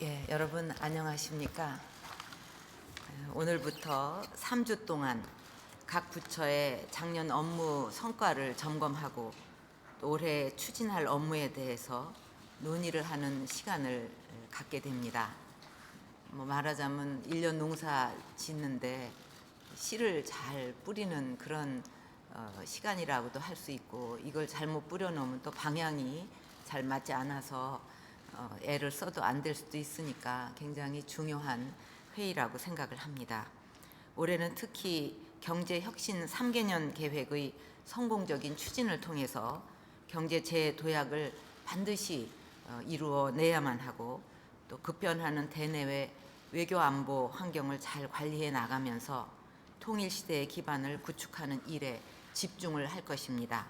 예, 여러분 안녕하십니까? 오늘부터 3주 동안 각 부처의 작년 업무 성과를 점검하고 또 올해 추진할 업무에 대해서 논의를 하는 시간을 갖게 됩니다. 말하자면 1년 농사 짓는데 씨를 잘 뿌리는 그런 시간이라고도 할 수 있고, 이걸 잘못 뿌려놓으면 또 방향이 잘 맞지 않아서 애를 써도 안 될 수도 있으니까 굉장히 중요한 회의라고 생각을 합니다. 올해는 특히 경제혁신 3개년 계획의 성공적인 추진을 통해서 경제 재도약을 반드시 이루어내야만 하고, 또 급변하는 대내외 외교 안보 환경을 잘 관리해 나가면서 통일 시대의 기반을 구축하는 일에 집중을 할 것입니다.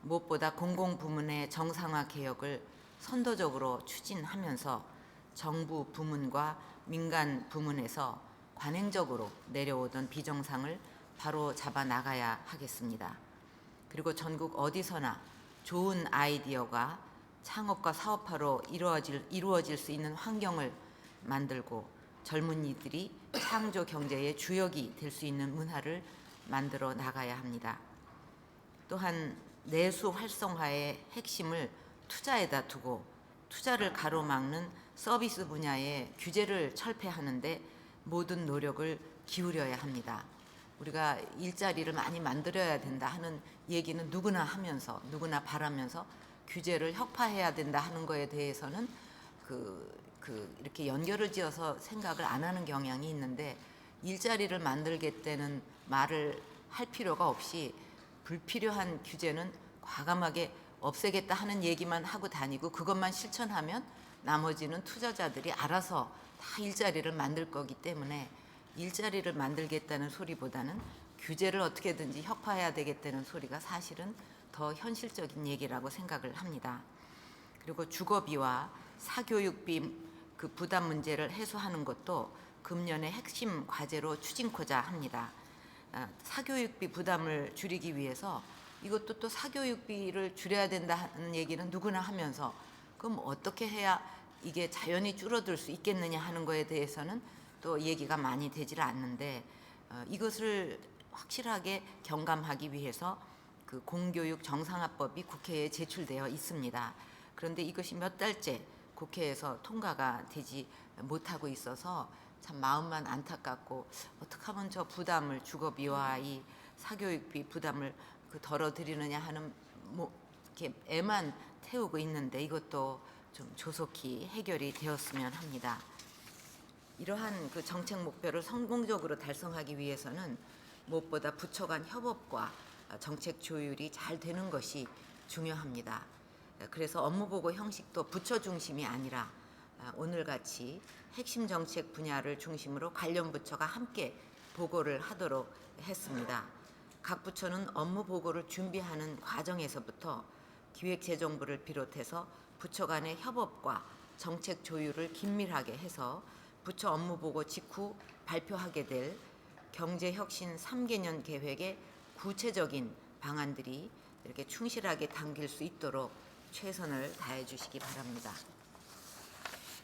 무엇보다 공공부문의 정상화 개혁을 선도적으로 추진하면서 정부 부문과 민간 부문에서 관행적으로 내려오던 비정상을 바로 잡아 나가야 하겠습니다. 그리고 전국 어디서나 좋은 아이디어가 창업과 사업화로 이루어질 수 있는 환경을 만들고, 젊은이들이 창조 경제의 주역이 될 수 있는 문화를 만들어 나가야 합니다. 또한 내수 활성화의 핵심을 투자에다 두고, 투자를 가로막는 서비스 분야의 규제를 철폐하는데 모든 노력을 기울여야 합니다. 우리가 일자리를 많이 만들어야 된다 하는 얘기는 누구나 하면서, 누구나 바라면서 규제를 혁파해야 된다 하는 거에 대해서는 이렇게 연결을 지어서 생각을 안 하는 경향이 있는데, 일자리를 만들겠다는 말을 할 필요가 없이 불필요한 규제는 과감하게 없애겠다 하는 얘기만 하고 다니고, 그것만 실천하면 나머지는 투자자들이 알아서 다 일자리를 만들 거기 때문에, 일자리를 만들겠다는 소리보다는 규제를 어떻게든지 혁파해야 되겠다는 소리가 사실은 더 현실적인 얘기라고 생각을 합니다. 그리고 주거비와 사교육비 부담 문제를 해소하는 것도 금년의 핵심 과제로 추진코자 합니다. 사교육비 부담을 줄이기 위해서, 이것도 또 사교육비를 줄여야 된다는 얘기는 누구나 하면서, 그럼 어떻게 해야 이게 자연히 줄어들 수 있겠느냐 하는 거에 대해서는 또 얘기가 많이 되질 않는데, 이것을 확실하게 경감하기 위해서 공교육 정상화법이 국회에 제출되어 있습니다. 그런데 이것이 몇 달째 국회에서 통과가 되지 못하고 있어서 참 마음만 안타깝고, 어떻게 하면 저 부담을, 주거비와 이 사교육비 부담을 덜어드리느냐 하는 이렇게 애만 태우고 있는데, 이것도 좀 조속히 해결이 되었으면 합니다. 이러한 정책 목표를 성공적으로 달성하기 위해서는 무엇보다 부처 간 협업과 정책 조율이 잘 되는 것이 중요합니다. 그래서 업무보고 형식도 부처 중심이 아니라 오늘같이 핵심 정책 분야를 중심으로 관련 부처가 함께 보고를 하도록 했습니다. 각 부처는 업무 보고를 준비하는 과정에서부터 기획재정부를 비롯해서 부처 간의 협업과 정책 조율을 긴밀하게 해서 부처 업무 보고 직후 발표하게 될 경제혁신 3개년 계획의 구체적인 방안들이 이렇게 충실하게 당길 수 있도록 최선을 다해 주시기 바랍니다.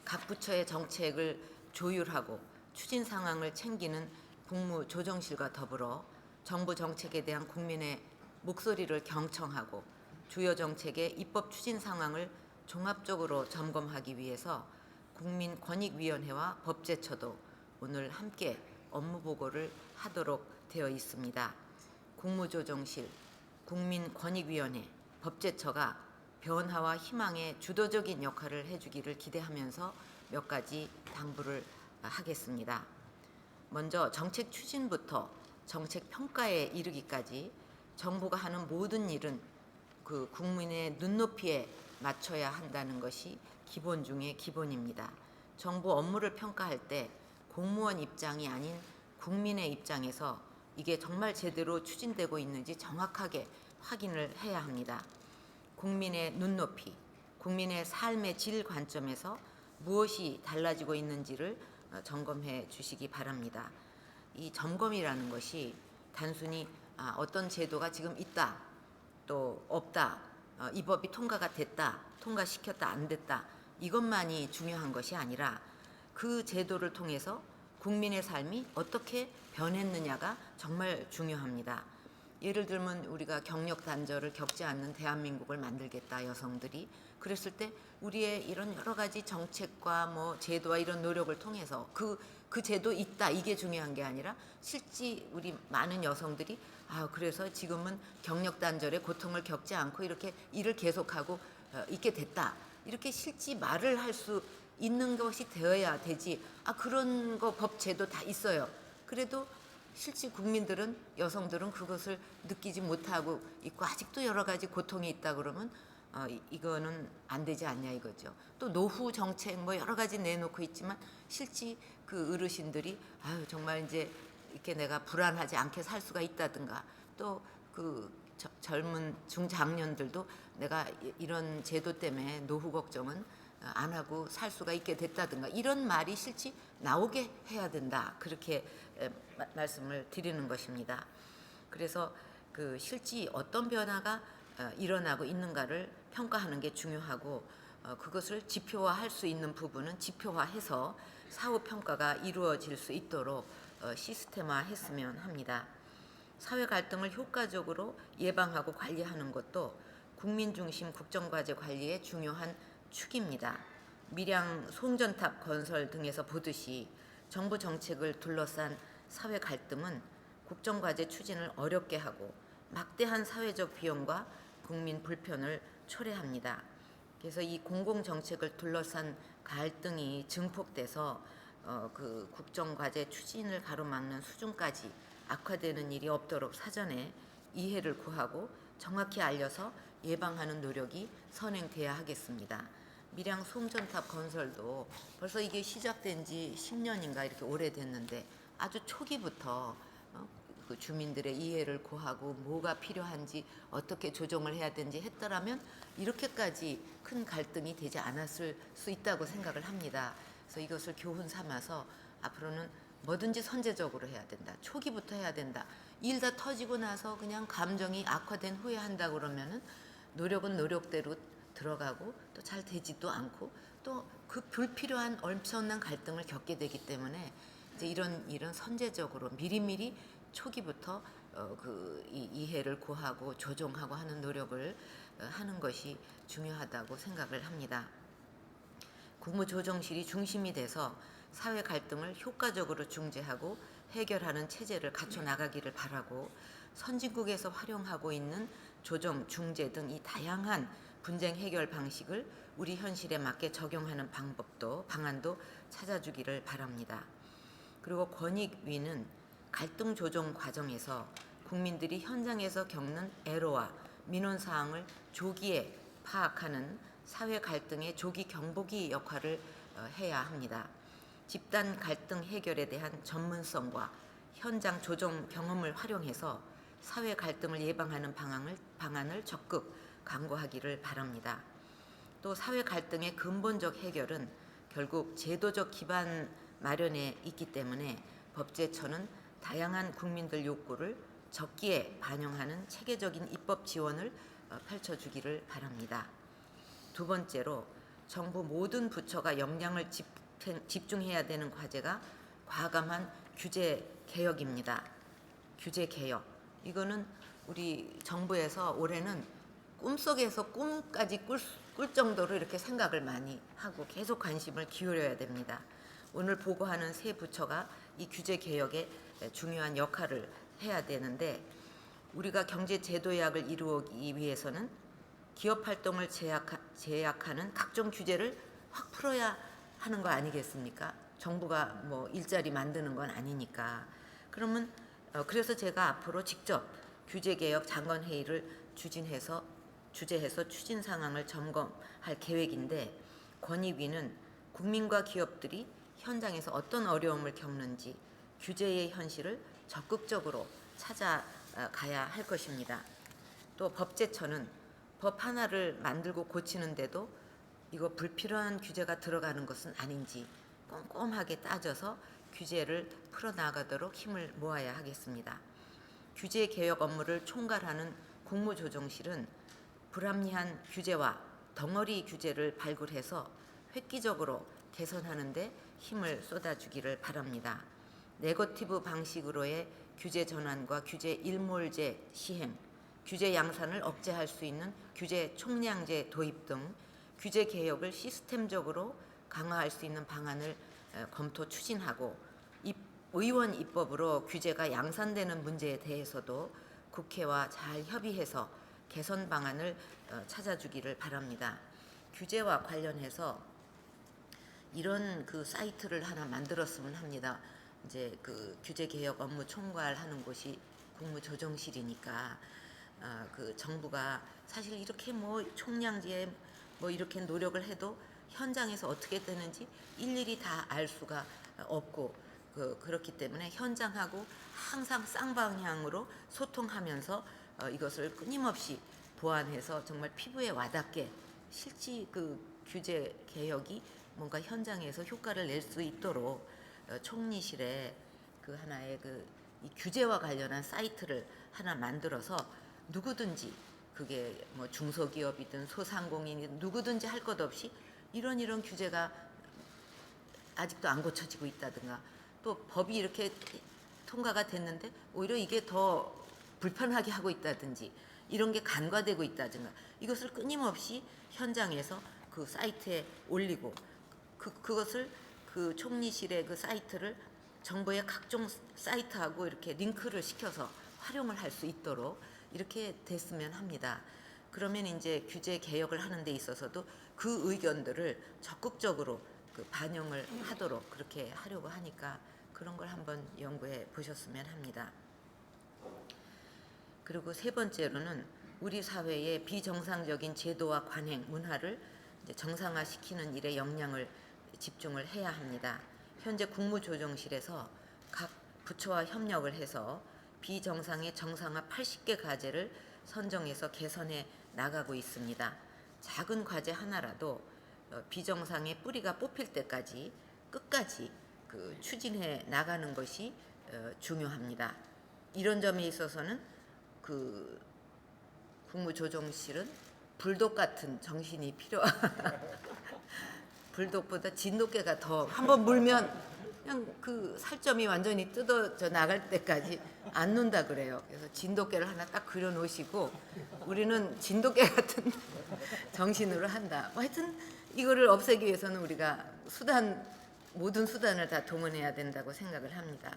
각 부처의 정책을 조율하고 추진 상황을 챙기는 국무조정실과 더불어 정부 정책에 대한 국민의 목소리를 경청하고 주요 정책의 입법 추진 상황을 종합적으로 점검하기 위해서 국민권익위원회와 법제처도 오늘 함께 업무 보고를 하도록 되어 있습니다. 국무조정실, 국민권익위원회, 법제처가 변화와 희망의 주도적인 역할을 해주기를 기대하면서 몇 가지 당부를 하겠습니다. 먼저 정책 추진부터 정책 평가에 이르기까지 정부가 하는 모든 일은 국민의 눈높이에 맞춰야 한다는 것이 기본 중의 기본입니다. 정부 업무를 평가할 때 공무원 입장이 아닌 국민의 입장에서 이게 정말 제대로 추진되고 있는지 정확하게 확인을 해야 합니다. 국민의 눈높이, 국민의 삶의 질 관점에서 무엇이 달라지고 있는지를 점검해 주시기 바랍니다. 이 점검이라는 것이 단순히 어떤 제도가 지금 있다, 또 없다, 이 법이 통과가 됐다, 통과시켰다, 안 됐다, 이것만이 중요한 것이 아니라 그 제도를 통해서 국민의 삶이 어떻게 변했느냐가 정말 중요합니다. 예를 들면 우리가 경력 단절을 겪지 않는 대한민국을 만들겠다, 여성들이 그랬을 때 우리의 이런 여러 가지 정책과 뭐 제도와 이런 노력을 통해서 그 제도 있다, 이게 중요한 게 아니라 실제 우리 많은 여성들이 그래서 지금은 경력 단절의 고통을 겪지 않고 이렇게 일을 계속하고 있게 됐다, 이렇게 실제 말을 할 수 있는 것이 되어야 되지. 그런 거 법 제도 다 있어요. 그래도 실제 국민들은, 여성들은 그것을 느끼지 못하고 있고 아직도 여러 가지 고통이 있다 그러면 이거는 안 되지 않냐 이거죠. 또 노후 정책 뭐 여러 가지 내놓고 있지만 실제 그 어르신들이 정말 이제 이렇게 내가 불안하지 않게 살 수가 있다든가, 또 그 젊은 중장년들도 내가 이런 제도 때문에 노후 걱정은 안 하고 살 수가 있게 됐다든가, 이런 말이 실제 나오게 해야 된다, 그렇게 말씀을 드리는 것입니다. 그래서 그 실제 어떤 변화가 일어나고 있는가를 평가하는 게 중요하고, 그것을 지표화할 수 있는 부분은 지표화해서 사후 평가가 이루어질 수 있도록 시스템화했으면 합니다. 사회 갈등을 효과적으로 예방하고 관리하는 것도 국민 중심 국정과제 관리의 중요한 축입니다. 밀양 송전탑 건설 등에서 보듯이 정부 정책을 둘러싼 사회 갈등은 국정과제 추진을 어렵게 하고 막대한 사회적 비용과 국민 불편을 초래합니다. 그래서 이 공공정책을 둘러싼 갈등이 증폭돼서 그 국정과제 추진을 가로막는 수준까지 악화되는 일이 없도록 사전에 이해를 구하고 정확히 알려서 예방하는 노력이 선행돼야 하겠습니다. 밀양 송전탑 건설도 벌써 이게 시작된 지 10년인가 이렇게 오래됐는데 아주 초기부터 그 주민들의 이해를 구하고 뭐가 필요한지 어떻게 조정을 해야 되는지 했더라면 이렇게까지 큰 갈등이 되지 않았을 수 있다고 생각을 합니다. 그래서 이것을 교훈 삼아서 앞으로는 뭐든지 선제적으로 해야 된다, 초기부터 해야 된다. 일 다 터지고 나서 그냥 감정이 악화된 후에 한다 그러면은 노력은 노력대로 들어가고 또 잘 되지도 않고 또 그 불필요한 엄청난 갈등을 겪게 되기 때문에 이제 이런 일은 선제적으로 미리미리 초기부터 이해를 구하고 조정하고 하는 노력을 하는 것이 중요하다고 생각을 합니다. 국무조정실이 중심이 돼서 사회 갈등을 효과적으로 중재하고 해결하는 체제를 갖춰 나가기를 바라고, 선진국에서 활용하고 있는 조정, 중재 등 이 다양한 분쟁 해결 방식을 우리 현실에 맞게 적용하는 방안도 찾아주기를 바랍니다. 그리고 권익위는 갈등 조정 과정에서 국민들이 현장에서 겪는 애로와 민원 사항을 조기에 파악하는 사회 갈등의 조기 경보기 역할을 해야 합니다. 집단 갈등 해결에 대한 전문성과 현장 조정 경험을 활용해서 사회 갈등을 예방하는 방안을 적극 강구하기를 바랍니다. 또 사회 갈등의 근본적 해결은 결국 제도적 기반 마련에 있기 때문에 법제처는 다양한 국민들 욕구를 적기에 반영하는 체계적인 입법 지원을 펼쳐주기를 바랍니다. 두 번째로 정부 모든 부처가 역량을 집중해야 되는 과제가 과감한 규제 개혁입니다. 규제 개혁. 이거는 우리 정부에서 올해는 꿈속에서 꿈까지 꿀 정도로 이렇게 생각을 많이 하고 계속 관심을 기울여야 됩니다. 오늘 보고하는 세 부처가 이 규제 개혁에 중요한 역할을 해야 되는데, 우리가 경제 제도약을 이루기 위해서는 기업 활동을 제약하는 각종 규제를 확 풀어야 하는 거 아니겠습니까? 정부가 뭐 일자리 만드는 건 아니니까. 그러면 그래서 제가 앞으로 직접 규제개혁 장관회의를 주재해서 추진 상황을 점검할 계획인데, 권익위는 국민과 기업들이 현장에서 어떤 어려움을 겪는지 규제의 현실을 적극적으로 찾아가야 할 것입니다. 또 법제처는 법 하나를 만들고 고치는데도 이거 불필요한 규제가 들어가는 것은 아닌지 꼼꼼하게 따져서 규제를 풀어나가도록 힘을 모아야 하겠습니다. 규제 개혁 업무를 총괄하는 국무조정실은 불합리한 규제와 덩어리 규제를 발굴해서 획기적으로 개선하는 데 힘을 쏟아주기를 바랍니다. 네거티브 방식으로의 규제 전환과 규제 일몰제 시행, 규제 양산을 억제할 수 있는 규제 총량제 도입 등 규제 개혁을 시스템적으로 강화할 수 있는 방안을 검토 추진하고, 의원 입법으로 규제가 양산되는 문제에 대해서도 국회와 잘 협의해서 개선 방안을 찾아주기를 바랍니다. 규제와 관련해서 이런 그 사이트를 하나 만들었으면 합니다. 이제 그 규제 개혁 업무 총괄하는 곳이 국무조정실이니까 그 정부가 사실 이렇게 뭐 총량제 뭐 이렇게 노력을 해도 현장에서 어떻게 되는지 일일이 다 알 수가 없고, 그렇기 때문에 현장하고 항상 쌍방향으로 소통하면서 이것을 끊임없이 보완해서 정말 피부에 와닿게 실제 그 규제 개혁이 뭔가 현장에서 효과를 낼 수 있도록 총리실에 그 하나의 이 규제와 관련한 사이트를 하나 만들어서 누구든지, 그게 뭐 중소기업이든 소상공인이든 누구든지 할 것 없이 이런 규제가 아직도 안 고쳐지고 있다든가, 또 법이 이렇게 통과가 됐는데 오히려 이게 더 불편하게 하고 있다든지, 이런 게 간과되고 있다든가, 이것을 끊임없이 현장에서 그 사이트에 올리고, 그것을 그 총리실의 그 사이트를 정부의 각종 사이트하고 이렇게 링크를 시켜서 활용을 할 수 있도록 이렇게 됐으면 합니다. 그러면 이제 규제 개혁을 하는 데 있어서도 그 의견들을 적극적으로 그 반영을 하도록 그렇게 하려고 하니까 그런 걸 한번 연구해 보셨으면 합니다. 그리고 세 번째로는 우리 사회의 비정상적인 제도와 관행, 문화를 이제 정상화시키는 일에 역량을 집중을 해야 합니다. 현재 국무조정실에서 각 부처와 협력을 해서 비정상의 정상화 80개 과제를 선정해서 개선해 나가고 있습니다. 작은 과제 하나라도 비정상의 뿌리가 뽑힐 때까지 끝까지 그 추진해 나가는 것이 중요합니다. 이런 점에 있어서는 그 국무조정실은 불독 같은 정신이 불독보다 진돗개가 더 한번 물면 그냥 그 살점이 완전히 뜯어져 나갈 때까지 안 논다 그래요. 그래서 진돗개를 하나 딱 그려 놓으시고 우리는 진돗개 같은 정신으로 한다. 하여튼 이거를 없애기 위해서는 우리가 모든 수단을 다 동원해야 된다고 생각을 합니다.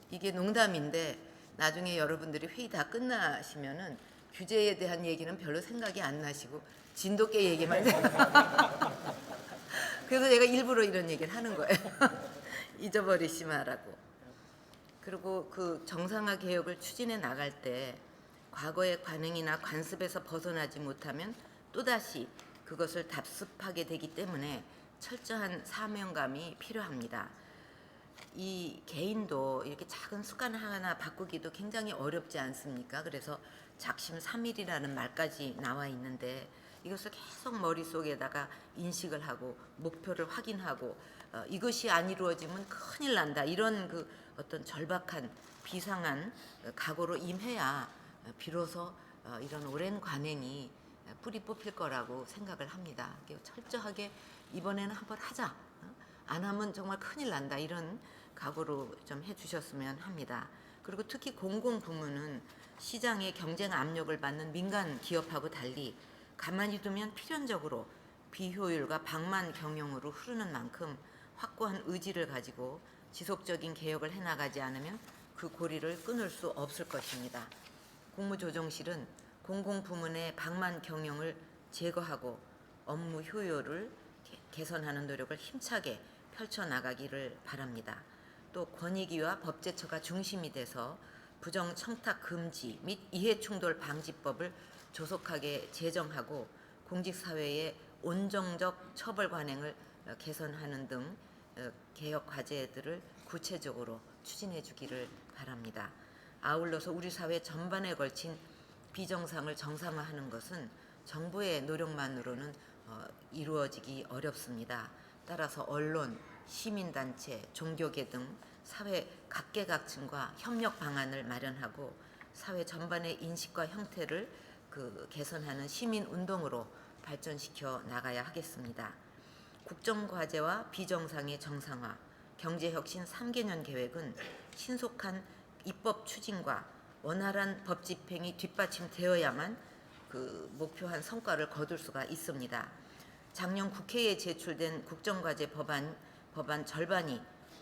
이게 농담인데 나중에 여러분들이 회의 다 끝나시면은 규제에 대한 얘기는 별로 생각이 안 나시고 진돗개 얘기만 그래서 제가 일부러 이런 얘기를 하는 거예요. 잊어버리지 말라고. 그리고 그 정상화 개혁을 추진해 나갈 때 과거의 관행이나 관습에서 벗어나지 못하면 또다시 그것을 답습하게 되기 때문에 철저한 사명감이 필요합니다. 이 개인도 이렇게 작은 습관 하나 바꾸기도 굉장히 어렵지 않습니까? 그래서 작심삼일이라는 말까지 나와 있는데 이것을 계속 머릿속에다가 인식을 하고 목표를 확인하고 이것이 안 이루어지면 큰일 난다, 이런 그 어떤 절박한 비상한 각오로 임해야 비로소 이런 오랜 관행이 뿌리 뽑힐 거라고 생각을 합니다. 철저하게 이번에는 한번 하자, 안 하면 정말 큰일 난다, 이런 각오로 좀 해주셨으면 합니다. 그리고 특히 공공부문은 시장의 경쟁 압력을 받는 민간 기업하고 달리 가만히 두면 필연적으로 비효율과 방만 경영으로 흐르는 만큼 확고한 의지를 가지고 지속적인 개혁을 해나가지 않으면 그 고리를 끊을 수 없을 것입니다. 국무조정실은 공공부문의 방만 경영을 제거하고 업무 효율을 개선하는 노력을 힘차게 펼쳐나가기를 바랍니다. 또 권익위와 법제처가 중심이 돼서 부정청탁 금지 및 이해충돌 방지법을 조속하게 제정하고 공직사회의 온정적 처벌 관행을 개선하는 등 개혁 과제들을 구체적으로 추진해 주기를 바랍니다. 아울러서 우리 사회 전반에 걸친 비정상을 정상화하는 것은 정부의 노력만으로는 이루어지기 어렵습니다. 따라서 언론, 시민단체, 종교계 등 사회 각계각층과 협력 방안을 마련하고 사회 전반의 인식과 형태를 개선하는 시민운동으로 발전시켜 나가야 하겠습니다. 국정과제와 비정상의 정상화, 경제혁신 3개년 계획은 신속한 입법 추진과 원활한 법 집행이 뒷받침되어야만 그 목표한 성과를 거둘 수가 있습니다. 작년 국회에 제출된 국정과제 법안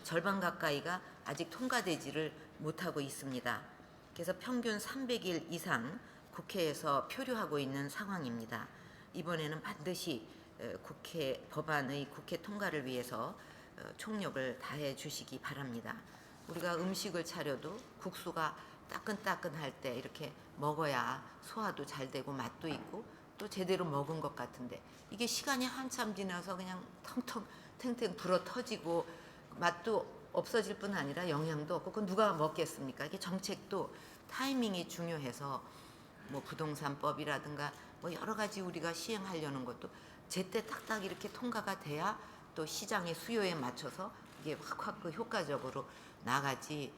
절반 가까이가 아직 통과되지를 못하고 있습니다. 그래서 평균 300일 이상 국회에서 표류하고 있는 상황입니다. 이번에는 반드시 법안의 국회 통과를 위해서 총력을 다해 주시기 바랍니다. 우리가 음식을 차려도 국수가 따끈따끈할 때 이렇게 먹어야 소화도 잘 되고 맛도 있고 또 제대로 먹은 것 같은데, 이게 시간이 한참 지나서 그냥 탱탱 불어 터지고 맛도 없어질 뿐 아니라 영양도 없고 그건 누가 먹겠습니까? 이게 정책도 타이밍이 중요해서 뭐 부동산법이라든가 뭐 여러 가지 우리가 시행하려는 것도 제때 딱딱 이렇게 통과가 돼야 또 시장의 수요에 맞춰서 이게 확확 그 효과적으로 나가지.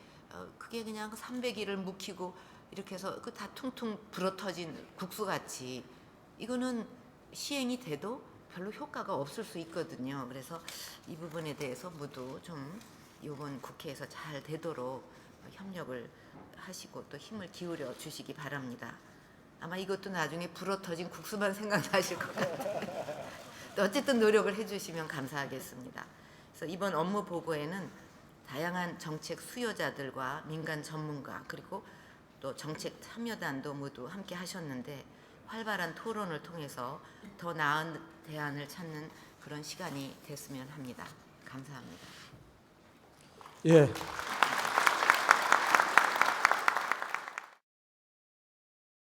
그게 그냥 300일을 묵히고 이렇게 해서 그 다 퉁퉁 불어터진 국수같이 이거는 시행이 돼도 별로 효과가 없을 수 있거든요. 그래서 이 부분에 대해서 모두 좀 이번 국회에서 잘 되도록 협력을 하시고 또 힘을 기울여 주시기 바랍니다. 아마 이것도 나중에 불어터진 국수만 생각나실 것 같아요. 또 어쨌든 노력을 해주시면 감사하겠습니다. 그래서 이번 업무 보고에는 다양한 정책 수요자들과 민간 전문가 그리고 또 정책 참여단도 모두 함께 하셨는데 활발한 토론을 통해서 더 나은 대안을 찾는 그런 시간이 됐으면 합니다. 감사합니다. 예.